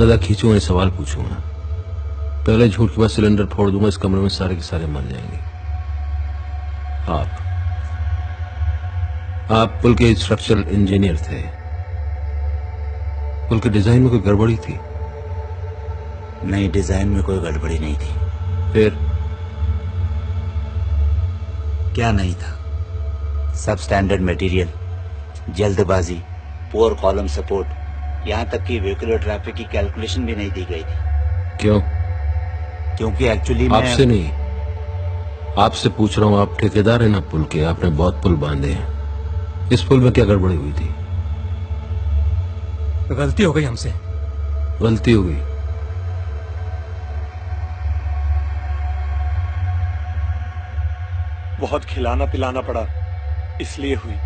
ज्यादा खींचूंगा, सवाल पूछूंगा। पहले झूठ के बाद सिलेंडर फोड़ दूंगा, इस कमरे में सारे के सारे मर जाएंगे। आप पुल के स्ट्रक्चरल इंजीनियर थे। पुल के डिजाइन में कोई गड़बड़ी थी? नहीं, डिजाइन में कोई गड़बड़ी नहीं थी। फिर क्या नहीं था? सब स्टैंडर्ड मटेरियल, जल्दबाजी, पुअर कॉलम सपोर्ट, यहाँ तक कि व्हीकुलर ट्रैफिक की कैलकुलेशन भी नहीं दी गई थी। क्यों? क्योंकि एक्चुअली आपसे नहीं, आपसे पूछ रहा हूँ। आप ठेकेदार हैं ना पुल के, आपने बहुत पुल बांधे हैं। इस पुल में क्या गड़बड़ी हुई थी? गलती हो गई हमसे। गलती हो गई? बहुत खिलाना पिलाना पड़ा, इसलिए हुई।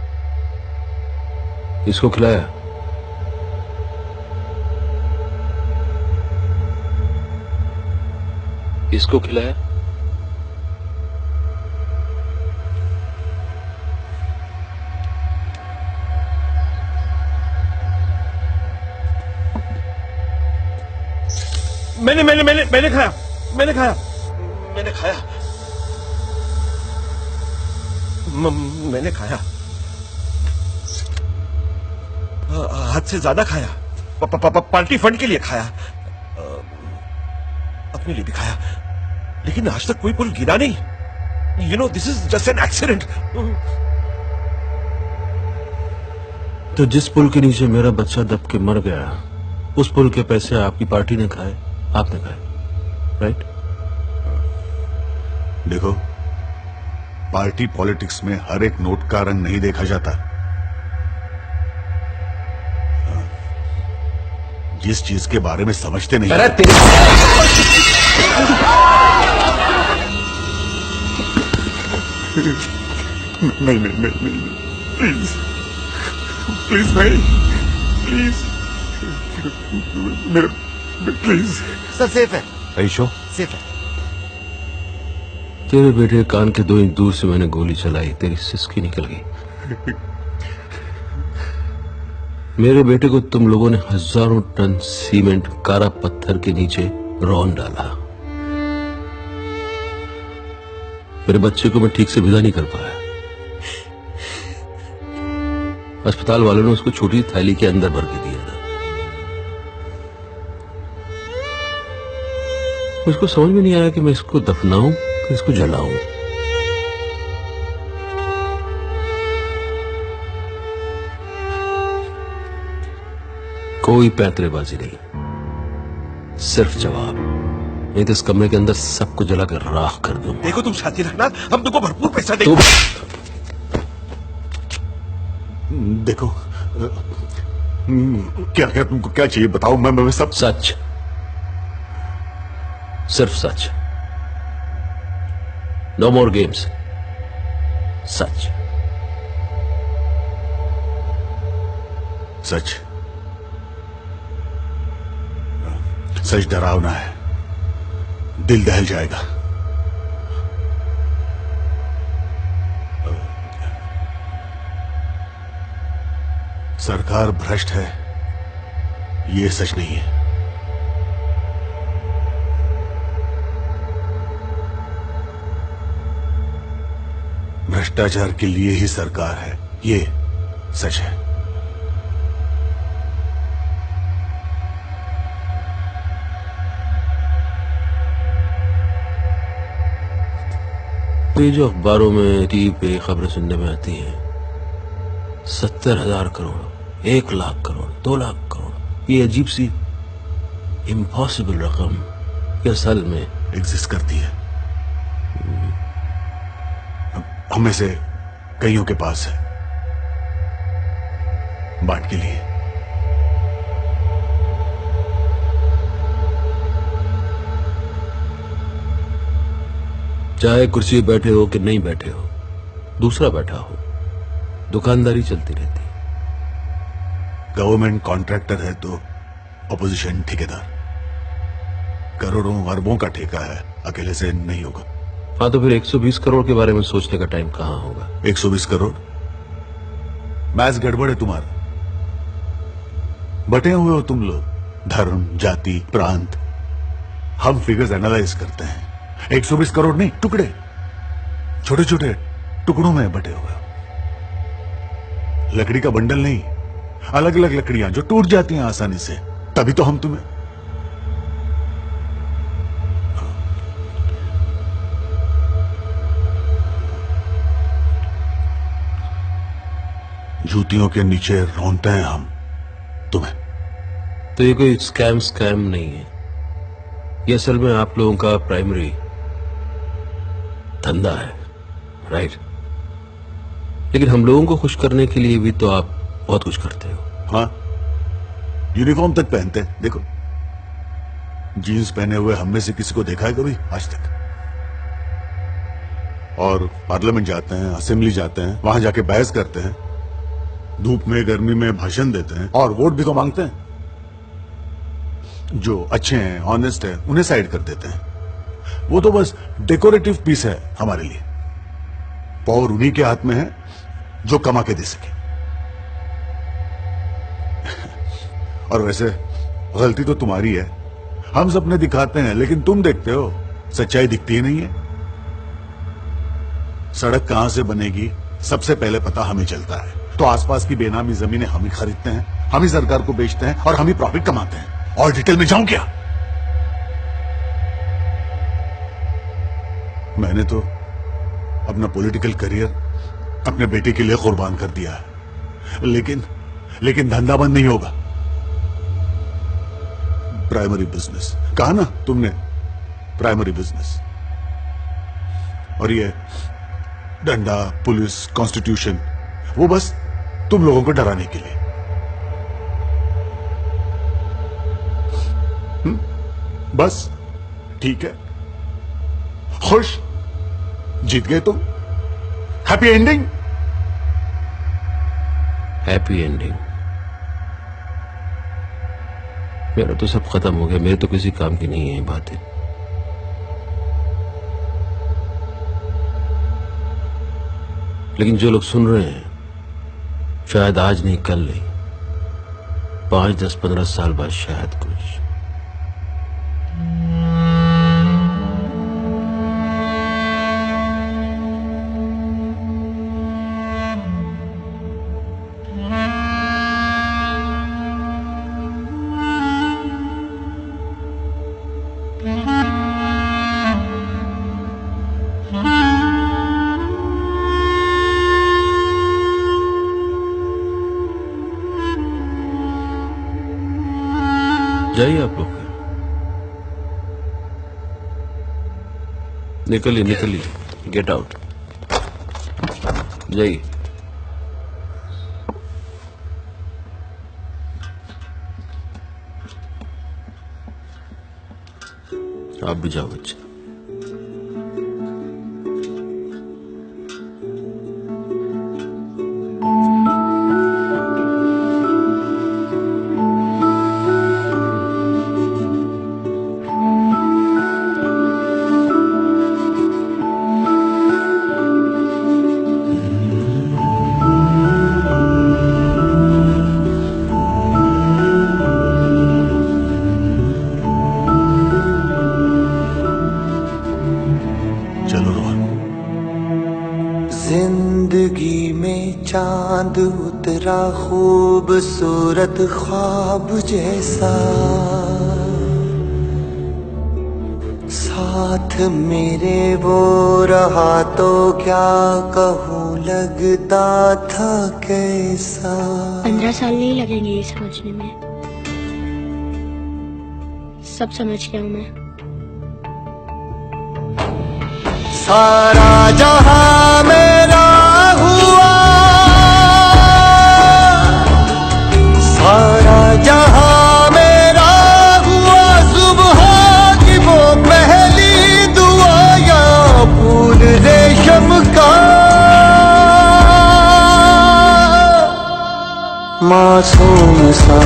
इसको खिलाया? इसको खिलाया? मैंने मैंने मैंने मैंने खाया, मैंने खाया, मैंने खाया, मैंने खाया। हद से ज्यादा खाया। पार्टी फंड के लिए खाया, अपने लिए भी खाया, लेकिन आज तक कोई पुल गिरा नहीं। You know, this is just an accident. तो जिस पुल के नीचे मेरा बच्चा दब के मर गया, उस पुल के पैसे आपकी पार्टी ने खाए, आपने खाए, राइट? देखो, पार्टी पॉलिटिक्स में हर एक नोट का रंग नहीं देखा जाता। जिस चीज के बारे में समझते नहीं। अरे तेरे नहीं नहीं नहीं नहीं, प्लीज प्लीज नहीं, प्लीज मेरे, प्लीज। सब सेफ है, ऐशो, सेफ है। तेरे बेटे कान के 2 इंच दूर से मैंने गोली चलाई, तेरी सिसकी निकल गई। मेरे बेटे को तुम लोगों ने हजारों टन सीमेंट कारा पत्थर के नीचे रौंद डाला। मेरे बच्चे को मैं ठीक से विदा नहीं कर पाया। अस्पताल वालों ने उसको छोटी थैली के अंदर भर के दिया था। मुझको समझ में नहीं आया कि मैं इसको दफनाऊं कि इसको जलाऊं। कोई पैंतरेबाजी नहीं, सिर्फ जवाब। नहीं तो इस कमरे के अंदर सबको जलाकर राख कर दूंगा। देखो, तुम शांति रखना, हम तुमको भरपूर पैसा देंगे। देखो, क्या क्या तुमको क्या चाहिए बताओ, मैं सब। सच, सिर्फ सच। नो मोर गेम्स, सच। सच, सच डरावना है, दिल दहल जाएगा। सरकार भ्रष्ट है, ये सच नहीं है। भ्रष्टाचार के लिए ही सरकार है, ये सच है। ये जो अखबारों में टीवी पे खबरें सुनने में आती हैं, 70,000 करोड़, 1 लाख करोड़, 2 लाख करोड़, ये अजीब सी इम्पॉसिबल रकम ये असल में एग्जिस्ट करती है। हमें से कईयों के पास है, बांट के लिए। चाहे कुर्सी पे बैठे हो कि नहीं बैठे हो, दूसरा बैठा हो, दुकानदारी चलती रहती है। गवर्नमेंट कॉन्ट्रैक्टर है तो ऑपोजिशन ठेकेदार। करोड़ों अरबों का ठेका है, अकेले से नहीं होगा। हाँ, तो फिर 120 करोड़ के बारे में सोचने का टाइम कहाँ होगा? 120 करोड़? मैच गड़बड़ है तुम्हारा। बटे हुए हो तुम लोग, धर्म, जाति, प्रांत, हम फिगर्स एनालाइज करते हैं। 120 करोड़ नहीं, टुकड़े, छोटे छोटे टुकड़ों में बटे हुए। लकड़ी का बंडल नहीं, अलग अलग लकड़ियां जो टूट जाती हैं आसानी से। तभी तो हम तुम्हें जूतियों के नीचे रौंदते हैं हम तुम्हें। तो ये कोई स्कैम नहीं है, ये असल में आप लोगों का प्राइमरी धंधा है, राइट? लेकिन हम लोगों को खुश करने के लिए भी तो आप बहुत कुछ करते हो। हाँ, यूनिफॉर्म तक पहनते हैं। देखो, जीन्स पहने हुए हम में से किसी को देखा है कभी आज तक? और पार्लियामेंट जाते हैं, असेंबली जाते हैं, वहां जाके बहस करते हैं, धूप में गर्मी में भाषण देते हैं, और वोट भी तो मांगते हैं। जो अच्छे हैं, ऑनेस्ट है, उन्हें साइड कर देते हैं। वो तो बस डेकोरेटिव पीस है हमारे लिए। पावर उन्हीं के हाथ में है जो कमा के दे सके। और वैसे गलती तो तुम्हारी है। हम सपने दिखाते हैं, लेकिन तुम देखते हो, सच्चाई दिखती ही नहीं है। सड़क कहां से बनेगी सबसे पहले पता हमें चलता है, तो आसपास की बेनामी जमीनें हम ही खरीदते हैं, हम ही सरकार को बेचते हैं और हम ही प्रॉफिट कमाते हैं। और डिटेल में जाऊं क्या? मैंने तो अपना पॉलिटिकल करियर अपने बेटे के लिए कुर्बान कर दिया है, लेकिन धंधा बंद नहीं होगा। प्राइमरी बिजनेस कहा ना तुमने, प्राइमरी बिजनेस। और ये डंडा, पुलिस, कॉन्स्टिट्यूशन, वो बस तुम लोगों को डराने के लिए। बस ठीक है, खुश, जीत गए तुम। Happy ending. Happy ending? मेरा तो सब खत्म हो गया, मेरे तो किसी काम की नहीं है ये बातें। लेकिन जो लोग सुन रहे हैं, शायद आज नहीं कल नहीं, 5, 10, 15 साल बाद शायद कुछ। जाइए आप लोग, निकलिए, गेट आउट, जाइए। आप भी जाओ बच्चे। चलो रोहन। जिंदगी में चांद उतरा खूबसूरत ख्वाब जैसा, साथ मेरे वो रहा तो क्या कहूँ लगता था कैसा। 15 साल नहीं लगेंगे ये समझने में, सब समझ गया हूँ मैं। सारा जहां मेरा हुआ, सारा जहां मेरा हुआ, सुबह की वो पहली दुआ या फूल रेशम का। मासूम सा,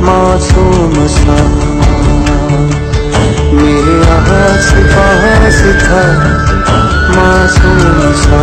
मासूम सा मेरे आस पास था, मासूम सा।